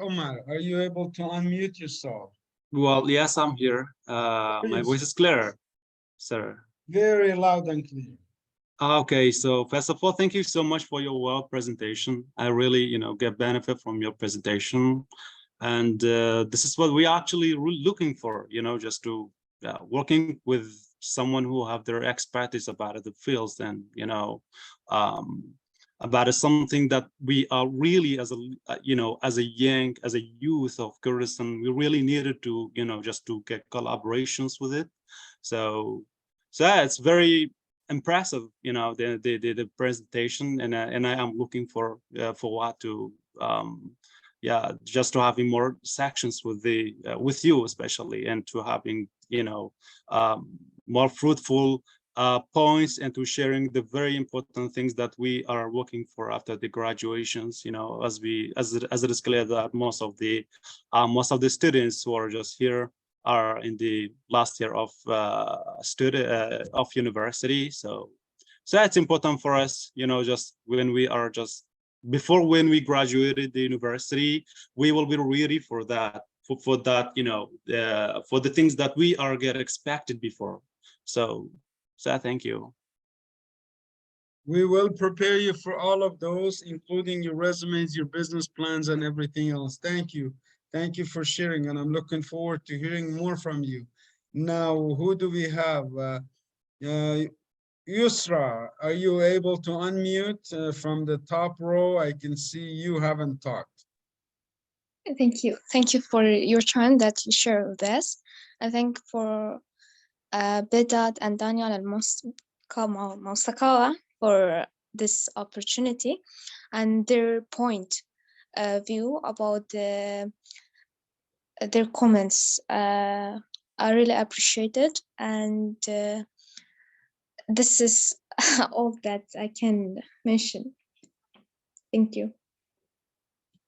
Omar, are you able to unmute yourself? Well, yes, I'm here. My voice is clear, sir. Very loud and clear. Okay, so first of all, thank you so much for your well presentation. I really, get benefit from your presentation. And this is what we actually looking for, just to working with someone who have their expertise about the fields and, about something that we are really as a youth of Kurdistan, we really needed to, just to get collaborations with it. So yeah, it's very impressive, the presentation, and I am looking for what to yeah, just to having more sections with the with you especially, and to having more fruitful points, and to sharing the very important things that we are looking for after the graduations, as it is clear that most of the students who are just here are in the last year of of university. So that's important for us, just when we are just when we graduated the university, we will be ready for that, for that, for the things that we are get expected before. So thank you. We will prepare you for all of those, including your resumes, your business plans, and everything else. Thank you. Thank you for sharing, and I'm looking forward to hearing more from you. Now, who do we have? Yusra, are you able to unmute from the top row? I can see you haven't talked. Thank you. Thank you for your time that you share with us. I think for Bedat and Daniel and Mostakawa for this opportunity and their point of view about their comments. I really appreciate it, and this is all that I can mention. Thank you.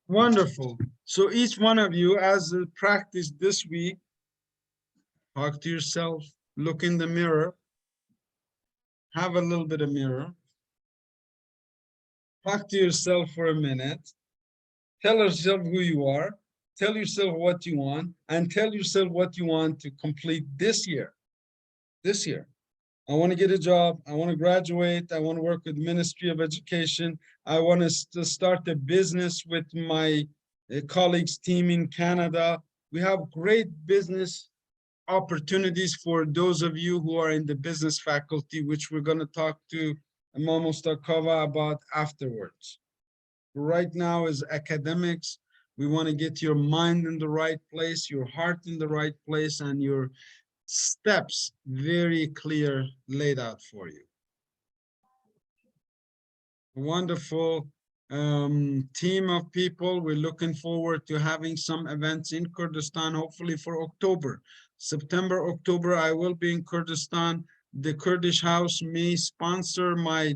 Wonderful. So each one of you, as a practice this week, talk to yourself, look in the mirror, have a little bit of mirror, talk to yourself for a minute, tell yourself who you are, tell yourself what you want, and tell yourself what you want to complete this year. This year. I want to get a job. I want to graduate. I want to work with Ministry of Education. I want to start a business with my colleagues team in Canada. We have great business opportunities for those of you who are in the business faculty, which we're going to talk to Imam Mustakava about afterwards. Right now is academics. We want to get your mind in the right place, your heart in the right place, and your steps very clear laid out for you. Wonderful team of people. We're looking forward to having some events in Kurdistan, hopefully for October. September, October, I will be in Kurdistan. The Kurdish House may sponsor my,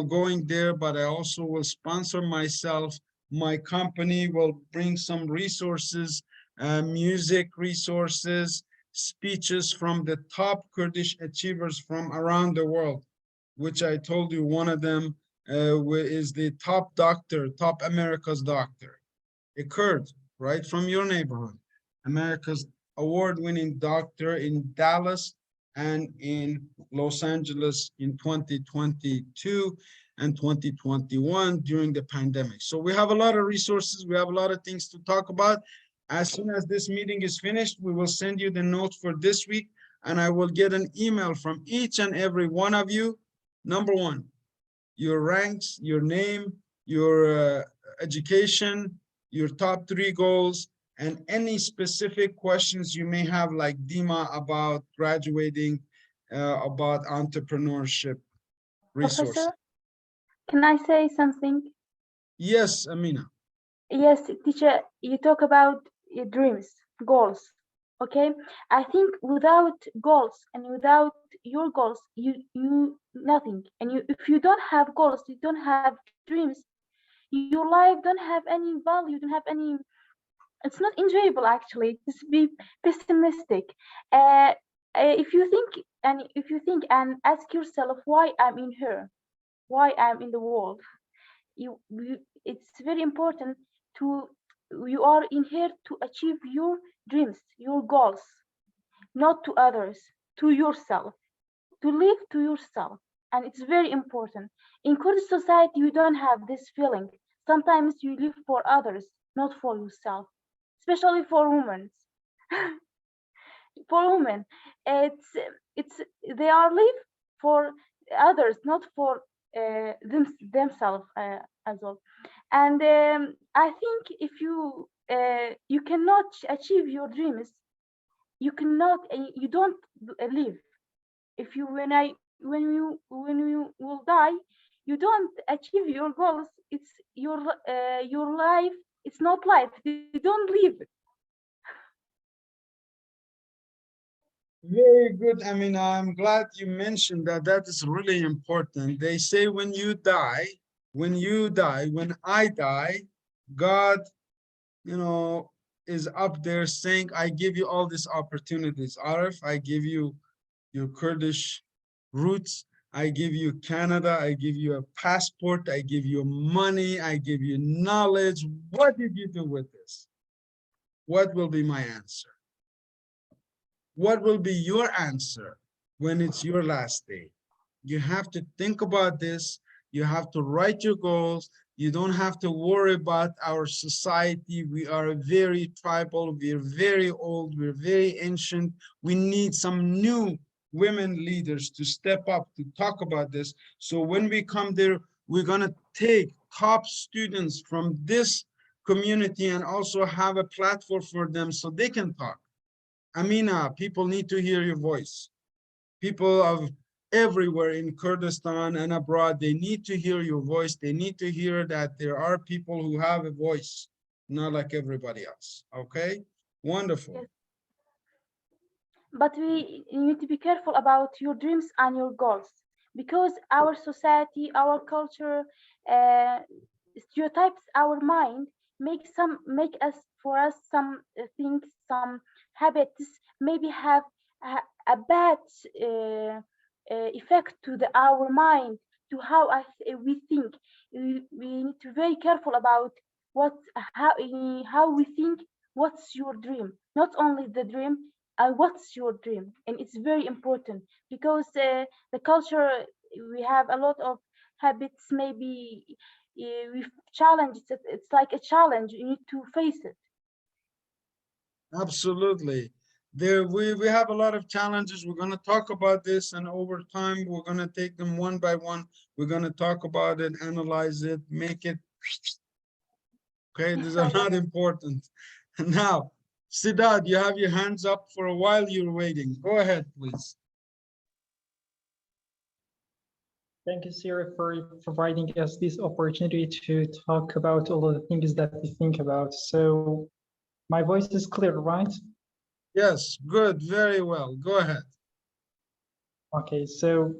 going there, but I also will sponsor myself. My company will bring some resources, music resources, speeches from the top Kurdish achievers from around the world, which I told you one of them is the top doctor, top America's doctor, a Kurd, right from your neighborhood, America's award-winning doctor in Dallas and in Los Angeles in 2022 and 2021 during the pandemic. So we have a lot of resources. We have a lot of things to talk about. As soon as this meeting is finished, we will send you the notes for this week, and I will get an email from each and every one of you. Number one, your ranks, your name, your education, your top 3 goals, and any specific questions you may have, like Dima, about graduating, about entrepreneurship resources. Professor, can I say something? Yes, Amina. Yes, teacher, you talk about dreams, goals. Okay, I think without goals and without your goals, you nothing. And you, if you don't have goals, you don't have dreams, your life don't have any value, don't have any. It's not enjoyable actually. Just be pessimistic. Uh, if you think and ask yourself why I'm in here, why I'm in the world. It's very important to you are in here to achieve your dreams, your goals, not to others, to yourself, to live to yourself. And it's very important. In Kurdish society, you don't have this feeling. Sometimes you live for others, not for yourself, especially for women. For women, it's it's they are live for others, not for themselves as well. And I think if you cannot achieve your dreams, you don't live. If you when you will die, you don't achieve your goals. It's your life. It's not life. You don't live. Very good. I mean, I'm glad you mentioned that. That is really important. They say when you die, when I die, God, is up there saying, I give you all these opportunities. Arif, I give you your Kurdish roots. I give you Canada. I give you a passport. I give you money. I give you knowledge. What did you do with this? What will be my answer? What will be your answer when it's your last day? You have to think about this. You have to write your goals. You don't have to worry about our society. We are very tribal. We're very old. We're very ancient. We need some new women leaders to step up to talk about this. So when we come there, we're going to take top students from this community and also have a platform for them so they can talk. Amina, people need to hear your voice. People of everywhere in Kurdistan and abroad, they need to hear your voice. They need to hear that there are people who have a voice, not like everybody else. Okay? Wonderful. Yes. But we need to be careful about your dreams and your goals because our society, our culture, uh, stereotypes our mind, make us for us some things, some habits maybe have a bad effect to our mind, to how we think. We need to be very careful about what how we think. What's your dream? Not only the dream, what's your dream? And it's very important because the culture, we have a lot of habits. Maybe we challenge it. It's like a challenge. You need to face it. Absolutely. There, we have a lot of challenges. We're going to talk about this, and over time, we're going to take them one by one. We're going to talk about it, analyze it, make it. Okay, these are not important. Now, Siddharth, you have your hands up for a while. You're waiting. Go ahead, please. Thank you, Sarah, for providing us this opportunity to talk about all of the things that we think about. So my voice is clear, right? Yes, good, very well. Go ahead. Okay, so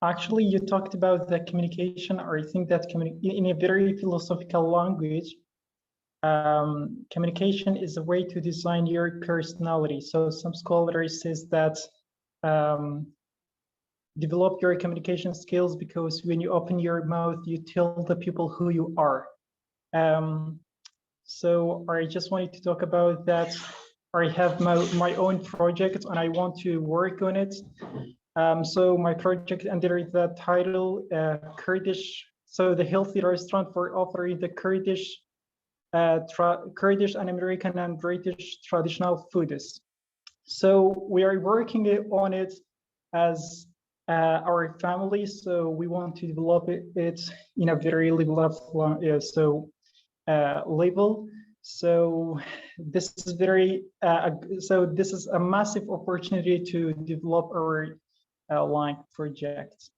actually you talked about the communication, or I think that in a very philosophical language, communication is a way to design your personality. So some scholars says that develop your communication skills because when you open your mouth, you tell the people who you are. So I just wanted to talk about that. I have my own project and I want to work on it. So my project under the title Kurdish, so the healthy restaurant for offering the Kurdish and American and British traditional foods. So we are working on it as our family. So we want to develop it in a very level. So this is this is a massive opportunity to develop our like project.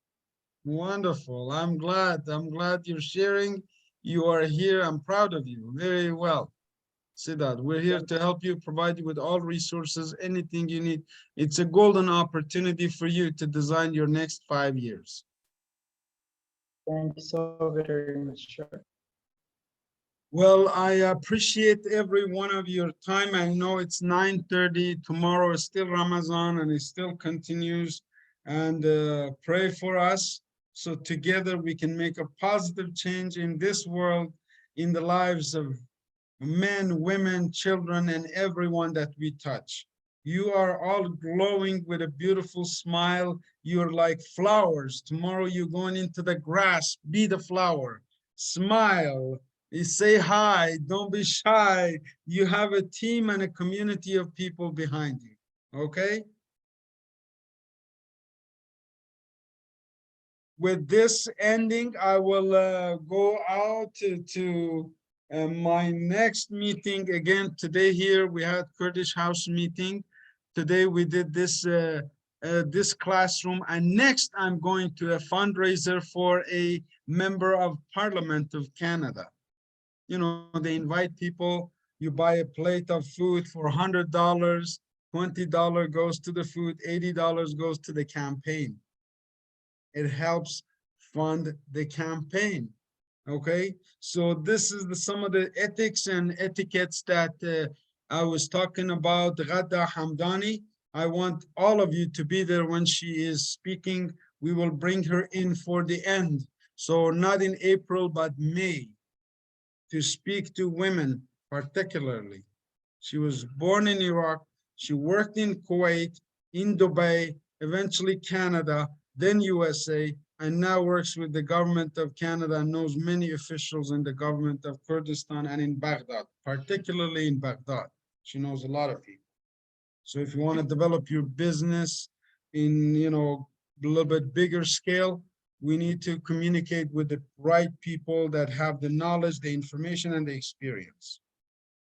Wonderful. I'm glad you're sharing. You are here. I'm proud of you. Very well. Siddharth, we're here to help you, provide you with all resources, anything you need. It's a golden opportunity for you to design your next 5 years. Thank you so very much, sir. Well, I appreciate every one of your time. I know it's 9:30. Tomorrow is still Ramadan and it still continues. And pray for us so together we can make a positive change in this world, in the lives of men, women, children, and everyone that we touch. You are all glowing with a beautiful smile. You're like flowers. Tomorrow you're going into the grass. Be the flower. Smile. You say hi. Don't be shy. You have a team and a community of people behind you. Okay? With this ending, I will go out to my next meeting again. Today here we had Kurdish House meeting. Today we did this classroom, and next I'm going to a fundraiser for a member of Parliament of Canada. You know, they invite people. You buy a plate of food for $100. $20 goes to the food. $80 goes to the campaign. It helps fund the campaign. Okay, so this is some of the ethics and etiquettes that I was talking about. Ghada Hamdani, I want all of you to be there when she is speaking. We will bring her in for the end. So not in April, but May, to speak to women particularly. She was born in Iraq. She worked in Kuwait, in Dubai, eventually Canada, then USA, and now works with the government of Canada and knows many officials in the government of Kurdistan and in Baghdad, particularly in Baghdad. She knows a lot of people. So if you want to develop your business in, you know, a little bit bigger scale, we need to communicate with the right people that have the knowledge, the information, and the experience.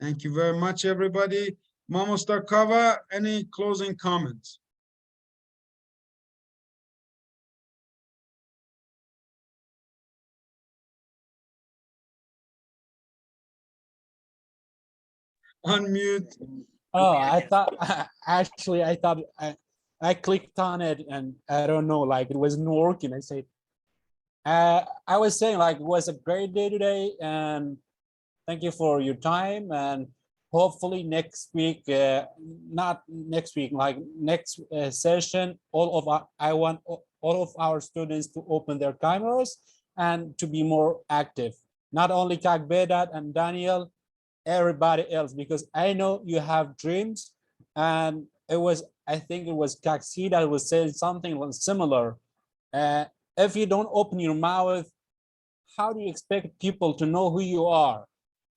Thank you very much, everybody. Mama Starkova, any closing comments? Unmute. Oh, I thought actually I thought I clicked on it and I don't know, like it wasn't working. I said, I was saying like it was a great day today, and thank you for your time. And hopefully next week, not next week, like next session, I want all of our students to open their cameras and to be more active. Not only Kak Vedat and Daniel, everybody else, because I know you have dreams. And I think it was Kaksi that was saying something similar. If you don't open your mouth, how do you expect people to know who you are?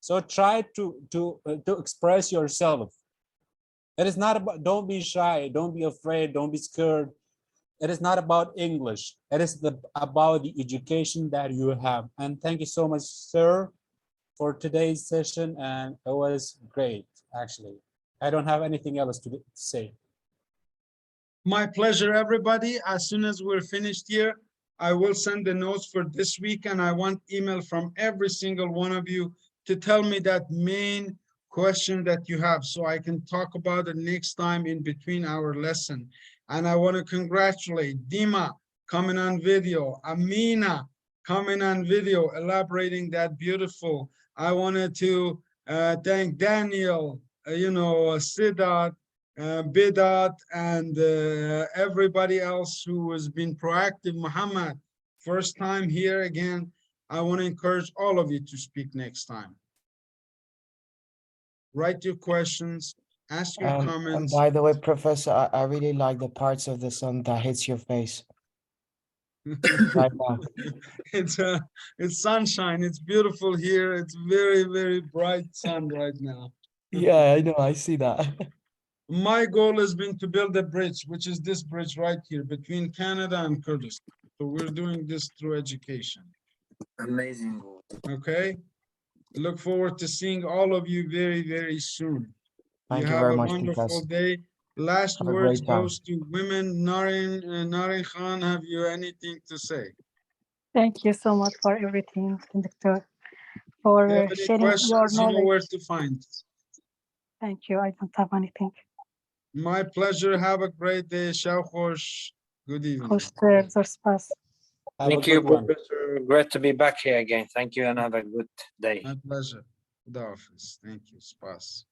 So try to express yourself. It is not about, don't be shy, don't be afraid, don't be scared. It is not about English. It is about the education that you have. And thank you so much, sir, for today's session. And it was great, actually. I don't have anything else to say. My pleasure, everybody. As soon as we're finished here, I will send the notes for this week, and I want email from every single one of you to tell me that main question that you have so I can talk about it next time in between our lesson. And I want to congratulate Dima coming on video, Amina coming on video, elaborating that beautiful. I wanted to thank Daniel, Siddharth, Bidat, and everybody else who has been proactive. Muhammad, first time here again. I want to encourage all of you to speak next time. Write your questions, ask your And comments. by the way, Professor, I really like the parts of the sun that hits your face right now. It's sunshine. It's beautiful here. It's very, very bright sun right now. Yeah, I know. I see that. My goal has been to build a bridge, which is this bridge right here between Canada and Kurdistan. So we're doing this through education. Amazing. Okay. Look forward to seeing all of you very, very soon. Thank you have very a much, wonderful Vikas. day. Last Have a words great time. goes to women. Narin Khan, have you anything to say? Thank you so much for everything, Doctor, If you for have any sharing your questions, you know where knowledge. to find. Thank you. I don't have anything. My pleasure. Have a great day. Shawkhosh. Good evening. خوش سپاس. Have a Thank you, good one. Professor. Great to be back here again. Thank you and have a good day. My pleasure. Khuda Hafiz. Thank you. Spas.